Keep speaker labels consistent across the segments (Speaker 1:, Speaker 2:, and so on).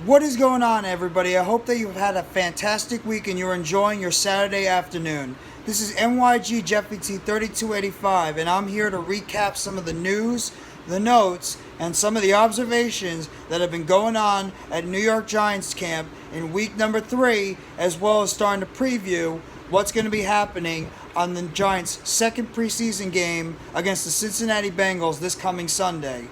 Speaker 1: What is going on, everybody? I hope that you've had a fantastic week and you're enjoying your Saturday afternoon. This is NYG Jeffy T 3285, and I'm here to recap some of the news, the notes, and some of the observations that have been going on at New York Giants camp in week number 3, as well as starting to preview what's going to be happening on the Giants' second preseason game against the Cincinnati Bengals this coming Sunday.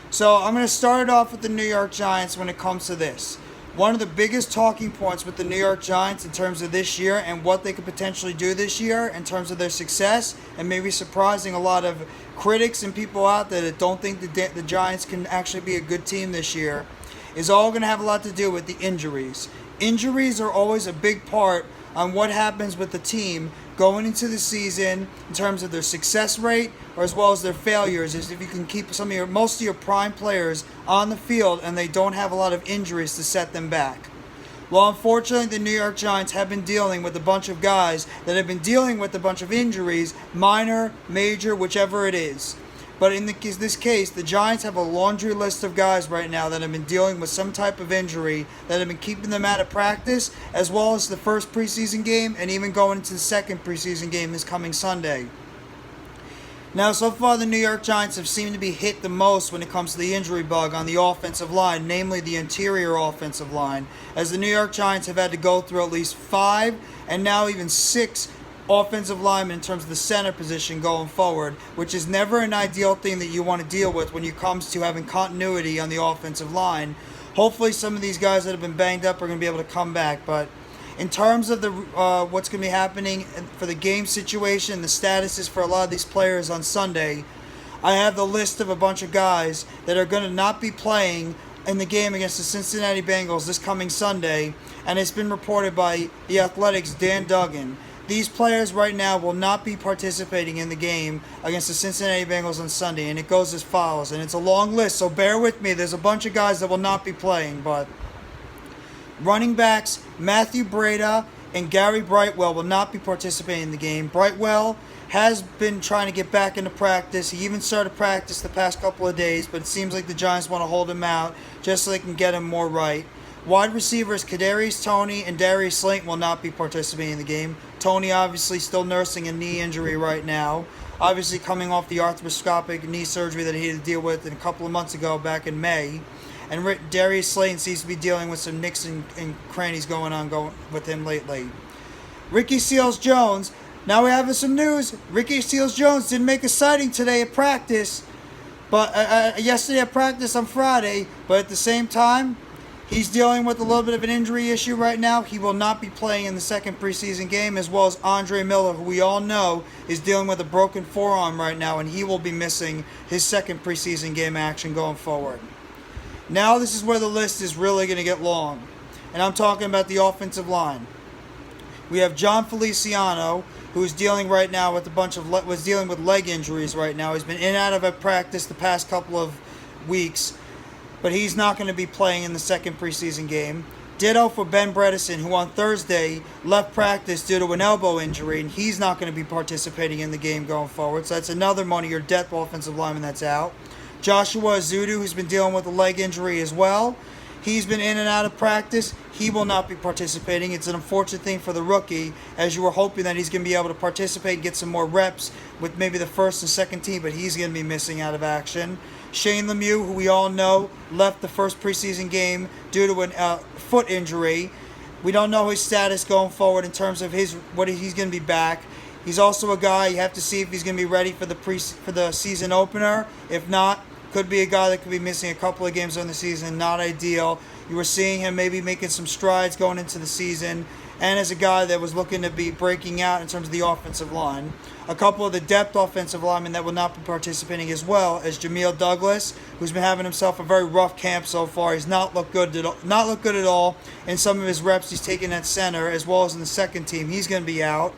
Speaker 1: So I'm going to start it off with the New York Giants when it comes to this. One of the biggest talking points with the New York Giants in terms of this year and what they could potentially do this year in terms of their success, and maybe surprising a lot of critics and people out there that don't think the Giants can actually be a good team this year, is all going to have a lot to do with the injuries. Injuries are always a big part on what happens with the team going into the season in terms of their success rate or as well as their failures, is if you can keep most of your prime players on the field and they don't have a lot of injuries to set them back. Well, unfortunately, the New York Giants have been dealing with a bunch of guys that have been dealing with a bunch of injuries, minor, major, whichever it is. But in this case, the Giants have a laundry list of guys right now that have been dealing with some type of injury that have been keeping them out of practice, as well as the first preseason game and even going into the second preseason game this coming Sunday. Now, so far, the New York Giants have seemed to be hit the most when it comes to the injury bug on the offensive line, namely the interior offensive line, as the New York Giants have had to go through at least 5 and now even 6 offensive linemen in terms of the center position going forward, which is never an ideal thing that you want to deal with when it comes to having continuity on the offensive line. Hopefully some of these guys that have been banged up are going to be able to come back, but in terms of the what's going to be happening for the game situation, the statuses for a lot of these players on Sunday, I have the list of a bunch of guys that are going to not be playing in the game against the Cincinnati Bengals this coming Sunday, and it's been reported by The Athletic's Dan Duggan. These players right now will not be participating in the game against the Cincinnati Bengals on Sunday, and it goes as follows, and it's a long list, so bear with me. There's a bunch of guys that will not be playing, but running backs Matthew Breda and Gary Brightwell will not be participating in the game. Brightwell has been trying to get back into practice. He even started practice the past couple of days, but it seems like the Giants want to hold him out just so they can get him more right. Wide receivers Kadarius Toney and Darius Slayton will not be participating in the game. Toney obviously still nursing a knee injury right now, obviously coming off the arthroscopic knee surgery that he had to deal with a couple of months ago back in May. And Darius Slayton seems to be dealing with some nicks and crannies going with him lately. Ricky Seals-Jones. Now we have some news. Ricky Seals-Jones didn't make a sighting today at practice, but yesterday at practice on Friday. But at the same time, he's dealing with a little bit of an injury issue right now. He will not be playing in the second preseason game, as well as Andre Miller, who we all know is dealing with a broken forearm right now, and he will be missing his second preseason game action going forward. Now this is where the list is really going to get long, and I'm talking about the offensive line. We have John Feliciano, who is dealing right now with was dealing with leg injuries right now. He's been in and out of practice the past couple of weeks, but he's not going to be playing in the second preseason game. Ditto for Ben Bredesen, who on Thursday left practice due to an elbow injury, and he's not going to be participating in the game going forward. So that's another one of your depth offensive linemen that's out. Joshua Azudu, who's been dealing with a leg injury as well. He's been in and out of practice. He will not be participating. It's an unfortunate thing for the rookie, as you were hoping that he's going to be able to participate and get some more reps with maybe the first and second team, but he's going to be missing out of action. Shane Lemieux, who we all know, left the first preseason game due to a foot injury. We don't know his status going forward in terms of he's going to be back. He's also a guy you have to see if he's going to be ready for the season opener. If not, could be a guy that could be missing a couple of games during the season. Not ideal. You were seeing him maybe making some strides going into the season, and as a guy that was looking to be breaking out in terms of the offensive line. A couple of the depth offensive linemen that will not be participating as well as Jameel Douglas, who's been having himself a very rough camp so far. He's not looked good at all in some of his reps he's taken at center, as well as in the second team. He's going to be out.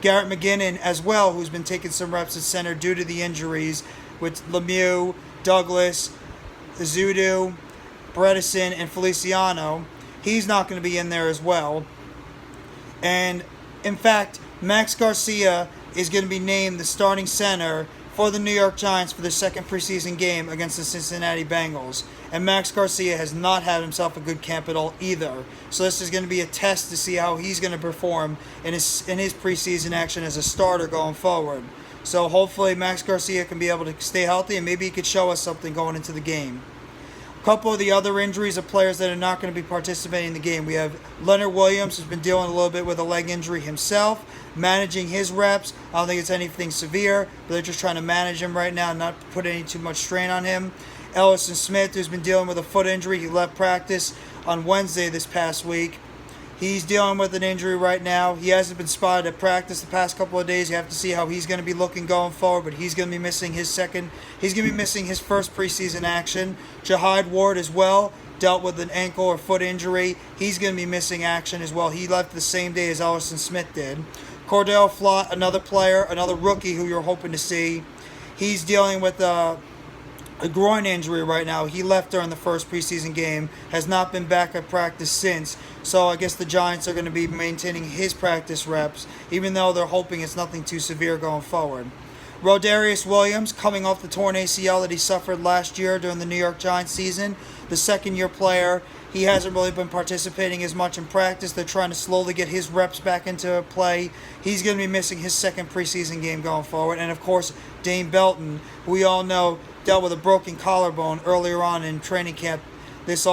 Speaker 1: Garrett McGinnon as well, who's been taking some reps at center due to the injuries with Lemieux, Douglas, Azudu, Bredesen, and Feliciano. He's not going to be in there as well. And in fact, Max Garcia is going to be named the starting center for the New York Giants for their second preseason game against the Cincinnati Bengals. And Max Garcia has not had himself a good camp at all either. So this is going to be a test to see how he's going to perform in his preseason action as a starter going forward. So hopefully Max Garcia can be able to stay healthy, and maybe he could show us something going into the game. A couple of the other injuries of players that are not going to be participating in the game. We have Leonard Williams, who's been dealing a little bit with a leg injury himself, managing his reps. I don't think it's anything severe, but they're just trying to manage him right now and not put any too much strain on him. Ellison Smith, who's been dealing with a foot injury. He left practice on Wednesday this past week. He's dealing with an injury right now. He hasn't been spotted at practice the past couple of days. You have to see how he's going to be looking going forward, but he's going to be missing his first preseason action. Jahad Ward as well dealt with an ankle or foot injury. He's going to be missing action as well. He left the same day as Ellison Smith did. Cordell Flott, another player, another rookie who you're hoping to see. He's dealing with a groin injury right now. He left during the first preseason game, has not been back at practice since. So I guess the Giants are going to be maintaining his practice reps, even though they're hoping it's nothing too severe going forward. Rodarius Williams, coming off the torn ACL that he suffered last year during the New York Giants season, the second-year player. He hasn't really been participating as much in practice. They're trying to slowly get his reps back into play. He's going to be missing his second preseason game going forward. And, of course, Dane Belton, who we all know dealt with a broken collarbone earlier on in training camp this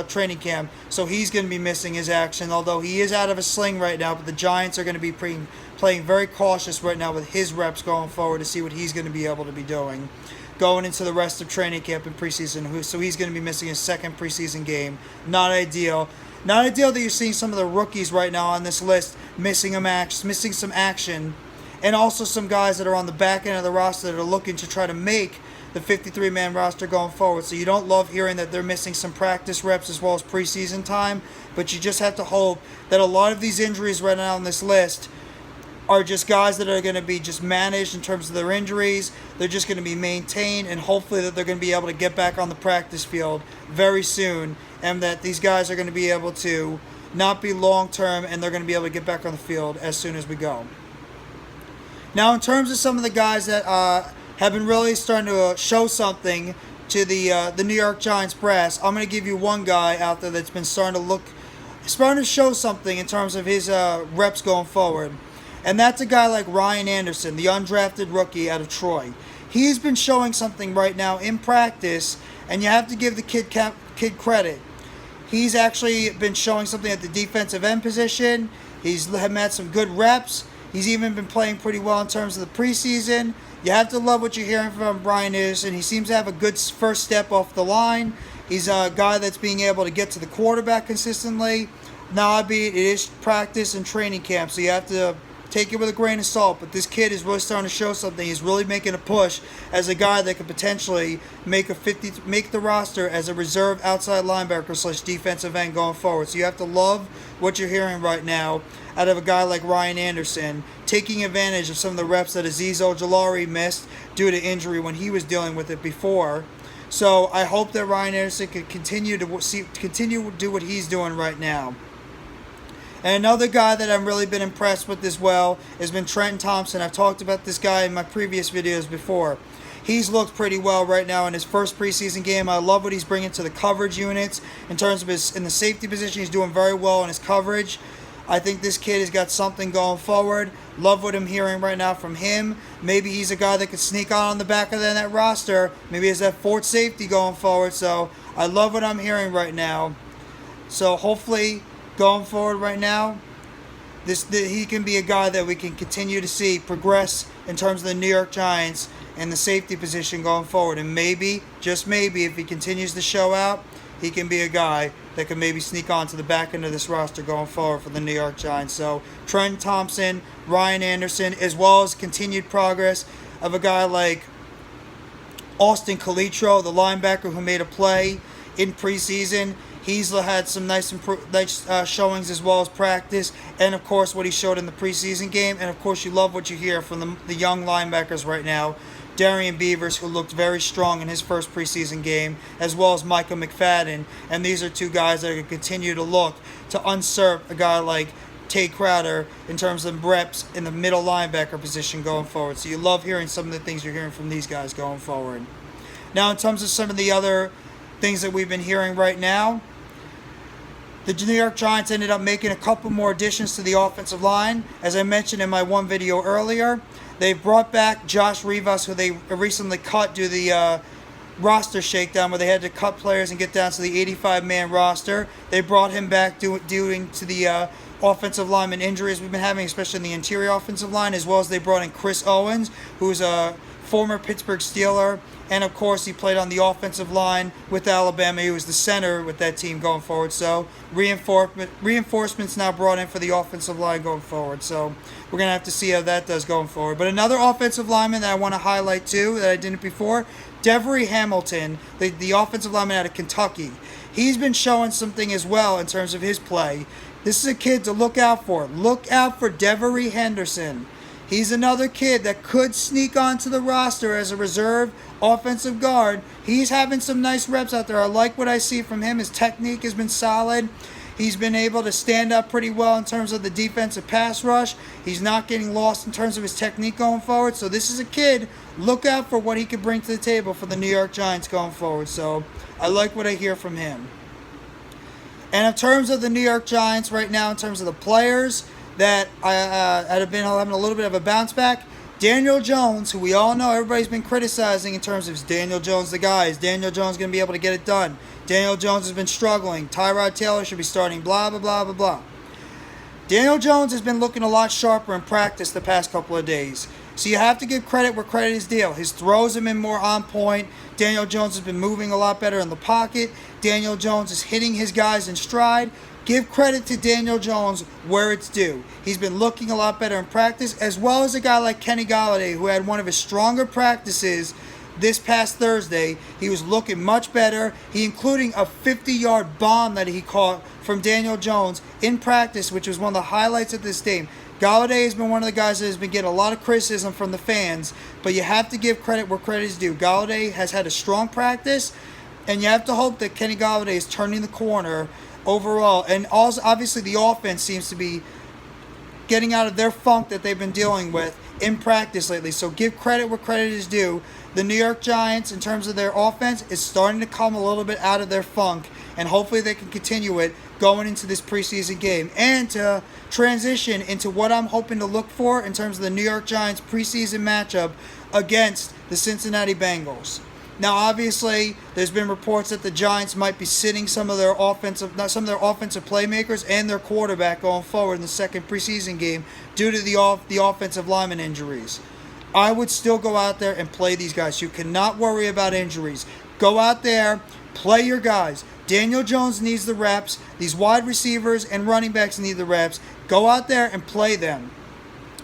Speaker 1: training camp. So he's going to be missing his action, although he is out of a sling right now. But the Giants are going to be playing very cautious right now with his reps going forward to see what he's going to be able to be doing going into the rest of training camp and preseason. So he's going to be missing his second preseason game. Not ideal. Not ideal that you're seeing some of the rookies right now on this list missing some action, and also some guys that are on the back end of the roster that are looking to try to make the 53-man roster going forward. So you don't love hearing that they're missing some practice reps as well as preseason time, but you just have to hope that a lot of these injuries right now on this list are just guys that are going to be just managed in terms of their injuries. They're just going to be maintained, and hopefully that they're going to be able to get back on the practice field very soon, and that these guys are going to be able to not be long-term, and they're going to be able to get back on the field as soon as we go. Now, in terms of some of the guys that have been really starting to show something to the New York Giants brass, I'm going to give you one guy out there that's been starting to show something in terms of his reps going forward. And that's a guy like Ryan Anderson, the undrafted rookie out of Troy. He's been showing something right now in practice, and you have to give the kid credit. He's actually been showing something at the defensive end position. He's had some good reps. He's even been playing pretty well in terms of the preseason. You have to love what you're hearing from Ryan Anderson. He seems to have a good first step off the line. He's a guy that's being able to get to the quarterback consistently. Now, albeit it is practice and training camp, so you have to take it with a grain of salt, but this kid is really starting to show something. He's really making a push as a guy that could potentially make the roster as a reserve outside linebacker / defensive end going forward. So you have to love what you're hearing right now out of a guy like Ryan Anderson, taking advantage of some of the reps that Azeez Ojulari missed due to injury when he was dealing with it before. So I hope that Ryan Anderson can continue to do what he's doing right now. And another guy that I've really been impressed with as well has been Trenton Thompson. I've talked about this guy in my previous videos before. He's looked pretty well right now in his first preseason game. I love what he's bringing to the coverage units in terms of in the safety position. He's doing very well in his coverage. I think this kid has got something going forward. Love what I'm hearing right now from him. Maybe he's a guy that could sneak on the back of that roster. Maybe he's that fourth safety going forward. So I love what I'm hearing right now. So hopefully, going forward right now, he can be a guy that we can continue to see progress in terms of the New York Giants and the safety position going forward. And maybe, just maybe, if he continues to show out, he can be a guy that can maybe sneak onto the back end of this roster going forward for the New York Giants. So Trenton Thompson, Ryan Anderson, as well as continued progress of a guy like Austin Calitro, the linebacker who made a play in preseason. He's had some nice showings as well as practice, and of course what he showed in the preseason game. And of course you love what you hear from the young linebackers right now. Darian Beavers, who looked very strong in his first preseason game, as well as Micah McFadden. And these are two guys that are going to continue to look to usurp a guy like Tay Crowder in terms of reps in the middle linebacker position going forward. So you love hearing some of the things you're hearing from these guys going forward. Now, in terms of some of the other things that we've been hearing right now. The New York Giants ended up making a couple more additions to the offensive line. As I mentioned in my one video earlier, they brought back Josh Rivas, who they recently cut due to the roster shakedown where they had to cut players and get down to the 85-man roster. They brought him back due to the offensive lineman injuries we've been having, especially in the interior offensive line, as well as they brought in Chris Owens, who's a former Pittsburgh Steeler, and of course he played on the offensive line with Alabama. He was the center with that team going forward. So reinforcements now brought in for the offensive line going forward. So we're going to have to see how that does going forward. But another offensive lineman that I want to highlight too, that I didn't before, Devery Hamilton, the offensive lineman out of Kentucky. He's been showing something as well in terms of his play. This is a kid to look out for. Look out for Devery Henderson. He's another kid that could sneak onto the roster as a reserve offensive guard. He's having some nice reps out there. I like what I see from him. His technique has been solid. He's been able to stand up pretty well in terms of the defensive pass rush. He's not getting lost in terms of his technique going forward. So this is a kid. Look out for what he could bring to the table for the New York Giants going forward. So I like what I hear from him. And in terms of the New York Giants right now, in terms of the players that have been having a little bit of a bounce back, Daniel Jones, who we all know everybody's been criticizing in terms of is Daniel Jones the guy? Is Daniel Jones going to be able to get it done? Daniel Jones has been struggling. Tyrod Taylor should be starting, blah, blah, blah, blah, blah. Daniel Jones has been looking a lot sharper in practice the past couple of days. So you have to give credit where credit is due. His throws have been more on point. Daniel Jones has been moving a lot better in the pocket. Daniel Jones is hitting his guys in stride. Give credit to Daniel Jones where it's due. He's been looking a lot better in practice, as well as a guy like Kenny Golladay, who had one of his stronger practices this past Thursday. He was looking much better. He including a 50-yard bomb that he caught from Daniel Jones in practice, which was one of the highlights of this game. Golladay has been one of the guys that has been getting a lot of criticism from the fans, but you have to give credit where credit is due. Golladay has had a strong practice, and you have to hope that Kenny Golladay is turning the corner overall. And also, obviously, the offense seems to be getting out of their funk that they've been dealing with in practice lately. So give credit where credit is due. The New York Giants, in terms of their offense, is starting to come a little bit out of their funk, and hopefully they can continue it going into this preseason game. And to transition into what I'm hoping to look for in terms of the New York Giants preseason matchup against the Cincinnati Bengals. Now, obviously, there's been reports that the Giants might be sitting some of their offensive playmakers and their quarterback going forward in the second preseason game due to the offensive lineman injuries. I would still go out there and play these guys. You cannot worry about injuries. Go out there, play your guys. Daniel Jones needs the reps. These wide receivers and running backs need the reps. Go out there and play them.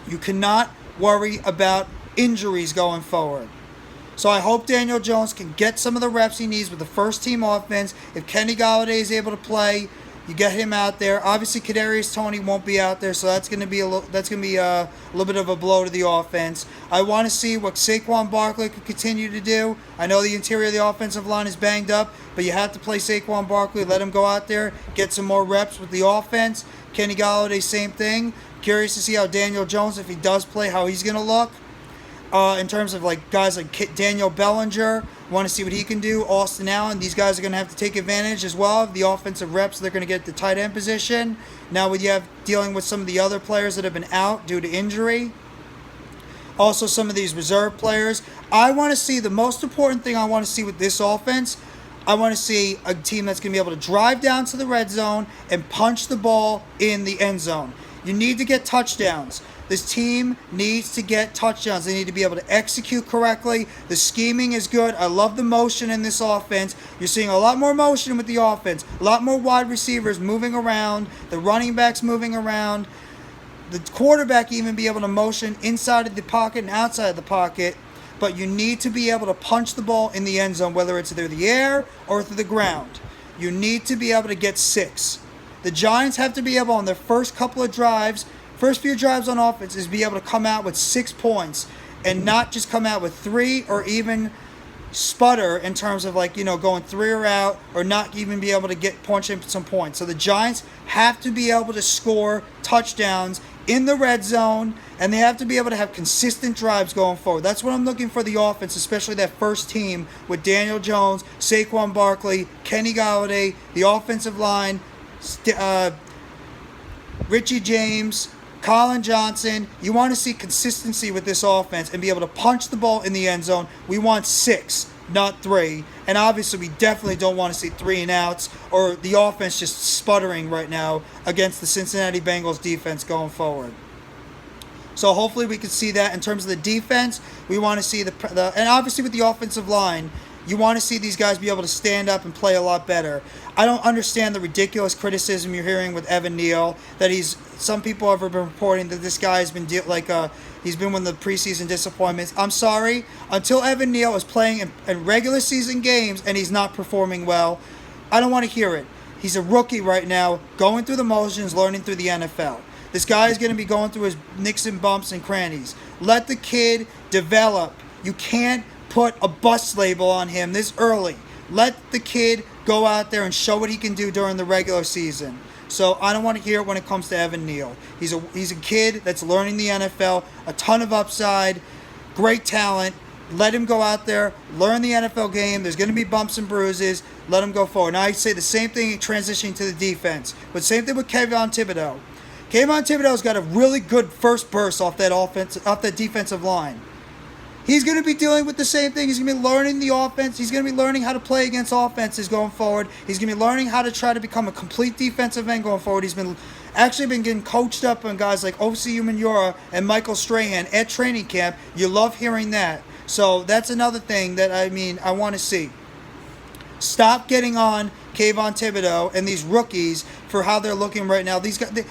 Speaker 1: You cannot worry about injuries going forward. So I hope Daniel Jones can get some of the reps he needs with the first team offense. If Kenny Golladay is able to play, you get him out there. Obviously, Kadarius Toney won't be out there, so that's going to be a little bit of a blow to the offense. I want to see what Saquon Barkley could continue to do. I know the interior of the offensive line is banged up, but you have to play Saquon Barkley. Let him go out there, get some more reps with the offense. Kenny Golladay, same thing. Curious to see how Daniel Jones, if he does play, how he's going to look. In terms of like guys like Daniel Bellinger, want to see what he can do. Austin Allen, these guys are going to have to take advantage as well of the offensive reps they're going to get at the tight end position. Now you have dealing with some of the other players that have been out due to injury. Also some of these reserve players. I want to see, the most important thing I want to see with this offense, I want to see a team that's going to be able to drive down to the red zone and punch the ball in the end zone. You need to get touchdowns. This team needs to get touchdowns. They need to be able to execute correctly. The scheming is good. I love the motion in this offense. You're seeing a lot more motion with the offense. A lot more wide receivers moving around. The running backs moving around. The quarterback even be able to motion inside of the pocket and outside of the pocket. But you need to be able to punch the ball in the end zone, whether it's through the air or through the ground. You need to be able to get 6. The Giants have to be able, on their first couple of drives, first few drives on offense, is be able to come out with 6 points and not just come out with 3 or even sputter in terms of going 3 or out, or not even be able to punch in some points. So the Giants have to be able to score touchdowns in the red zone, and they have to be able to have consistent drives going forward. That's what I'm looking for the offense, especially that first team with Daniel Jones, Saquon Barkley, Kenny Golladay, the offensive line, Richie James, Colin Johnson. You want to see consistency with this offense and be able to punch the ball in the end zone. We want 6, not 3. And obviously we definitely don't want to see 3 and outs or the offense just sputtering right now against the Cincinnati Bengals defense going forward. So hopefully we can see that. In terms of the defense, we want to see and obviously with the offensive line, you want to see these guys be able to stand up and play a lot better. I don't understand the ridiculous criticism you're hearing with Evan Neal, that some people have been reporting that this guy has been he's been one of the preseason disappointments. I'm sorry, until Evan Neal is playing in regular season games and he's not performing well, I don't want to hear it. He's a rookie right now, going through the motions, learning through the NFL. This guy is going to be going through his nicks and bumps and crannies. Let the kid develop. You can't put a bust label on him this early. Let the kid go out there and show what he can do during the regular season. So I don't want to hear it when it comes to Evan Neal. He's a kid that's learning the NFL, a ton of upside, great talent. Let him go out there, learn the NFL game. There's going to be bumps and bruises. Let him go forward. Now I say the same thing transitioning to the defense, but same thing with Kayvon Thibodeau. Kayvon Thibodeau's got a really good first burst off that defensive line. He's going to be dealing with the same thing. He's going to be learning the offense. He's going to be learning how to play against offenses going forward. He's going to be learning how to try to become a complete defensive end going forward. He's been getting coached up on guys like Osi Umenyiora and Michael Strahan at training camp. You love hearing that. So that's another thing that I want to see. Stop getting on Kayvon Thibodeau and these rookies for how they're looking right now. These guys.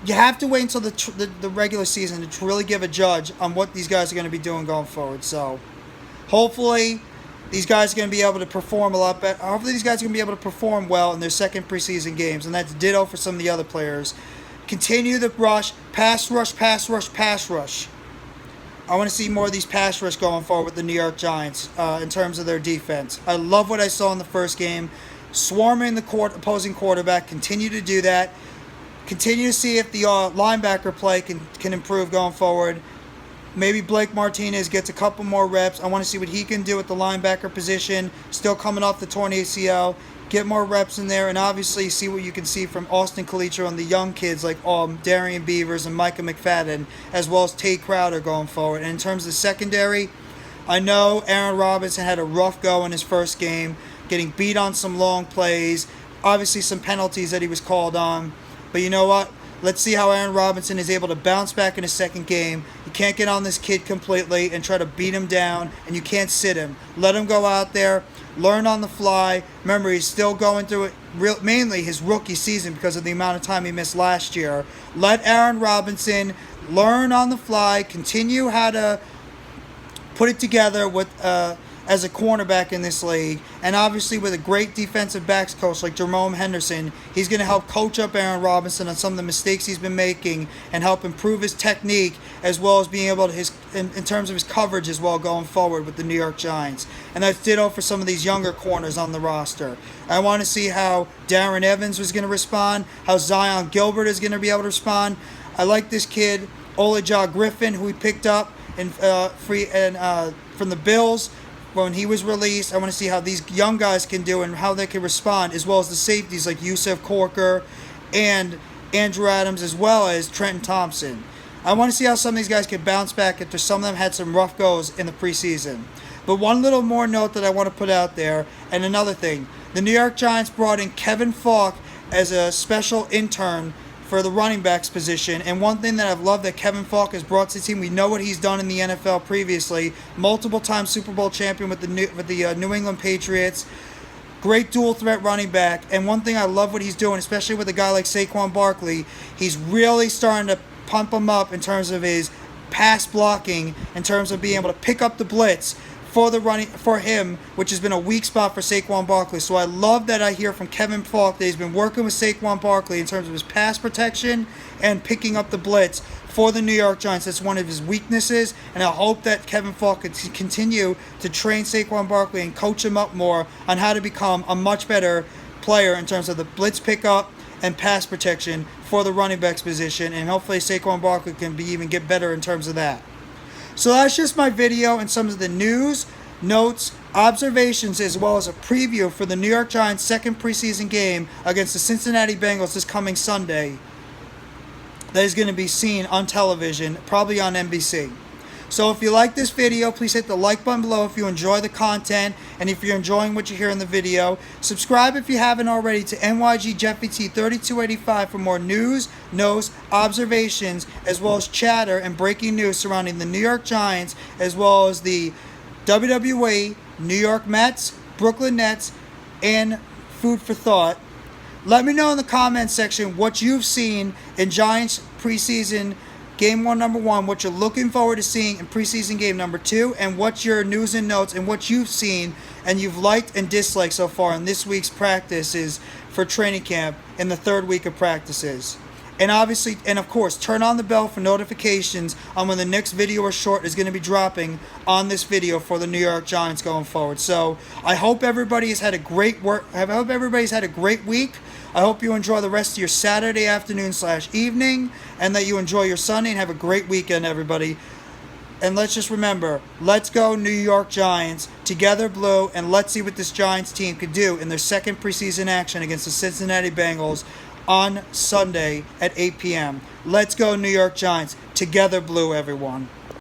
Speaker 1: You have to wait until the regular season to really give a judge on what these guys are going to be doing going forward. So, hopefully, these guys are going to be able to perform a lot better. Hopefully, these guys are going to be able to perform well in their second preseason games, and that's ditto for some of the other players. Continue the rush, pass rush, pass rush, pass rush. I want to see more of these pass rush going forward with the New York Giants in terms of their defense. I love what I saw in the first game. Swarming the opposing quarterback. Continue to do that. Continue to see if the linebacker play can improve going forward. Maybe Blake Martinez gets a couple more reps. I want to see what he can do at the linebacker position. Still coming off the torn ACL. Get more reps in there, and obviously see what you can see from Austin Calitro and the young kids like Darian Beavers and Micah McFadden, as well as Tate Crowder going forward. And in terms of the secondary, I know Aaron Robinson had a rough go in his first game, getting beat on some long plays. Obviously some penalties that he was called on. But you know what? Let's see how Aaron Robinson is able to bounce back in his second game. You can't get on this kid completely and try to beat him down, and you can't sit him. Let him go out there, learn on the fly. Remember, he's still going through it, mainly his rookie season because of the amount of time he missed last year. Let Aaron Robinson learn on the fly, continue how to put it together with as a cornerback in this league, and obviously with a great defensive backs coach like Jerome Henderson, he's going to help coach up Aaron Robinson on some of the mistakes he's been making and help improve his technique, as well as being able to in terms of his coverage as well going forward with the New York Giants. And that's ditto for some of these younger corners on the roster. I want to see how Darren Evans was going to respond, how Zion Gilbert is going to be able to respond. I like this kid, Olaja Griffin, who we picked up from the Bills when he was released. I want to see how these young guys can do and how they can respond, as well as the safeties like Yusuf Corker and Andrew Adams, as well as Trenton Thompson. I want to see how some of these guys can bounce back after some of them had some rough goes in the preseason. But one little more note that I want to put out there, and another thing. The New York Giants brought in Kevin Falk as a special intern for the running backs position. And one thing that I've loved that Kevin Falk has brought to the team, we know what he's done in the NFL previously. Multiple-time Super Bowl champion with the New England Patriots. Great dual threat running back. And one thing I love what he's doing, especially with a guy like Saquon Barkley, he's really starting to pump him up in terms of his pass blocking, in terms of being able to pick up the blitz, for him, which has been a weak spot for Saquon Barkley. So I love that I hear from Kevin Falk that he's been working with Saquon Barkley in terms of his pass protection and picking up the blitz for the New York Giants. That's one of his weaknesses, and I hope that Kevin Falk can continue to train Saquon Barkley and coach him up more on how to become a much better player in terms of the blitz pickup and pass protection for the running backs position, and hopefully Saquon Barkley can even get better in terms of that. So that's just my video and some of the news, notes, observations, as well as a preview for the New York Giants' second preseason game against the Cincinnati Bengals this coming Sunday that is going to be seen on television, probably on NBC. So if you like this video, please hit the like button below if you enjoy the content, and if you're enjoying what you hear in the video. Subscribe if you haven't already to NYG Jeffy T 3285 for more news, notes, observations, as well as chatter and breaking news surrounding the New York Giants, as well as the WWE, New York Mets, Brooklyn Nets, and food for thought. Let me know in the comments section what you've seen in Giants preseason Game 1, number 1, what you're looking forward to seeing in preseason game number 2, and what's your news and notes and what you've seen and you've liked and disliked so far in this week's practices for training camp in the third week of practices. And obviously, and of course, turn on the bell for notifications on when the next video or short is going to be dropping on this video for the New York Giants going forward. So I hope everybody has had a great week. I hope you enjoy the rest of your Saturday afternoon/evening, and that you enjoy your Sunday and have a great weekend, everybody. And let's just remember, let's go New York Giants, together blue, and let's see what this Giants team could do in their second preseason action against the Cincinnati Bengals on Sunday at 8 p.m. Let's go New York Giants, together blue, everyone.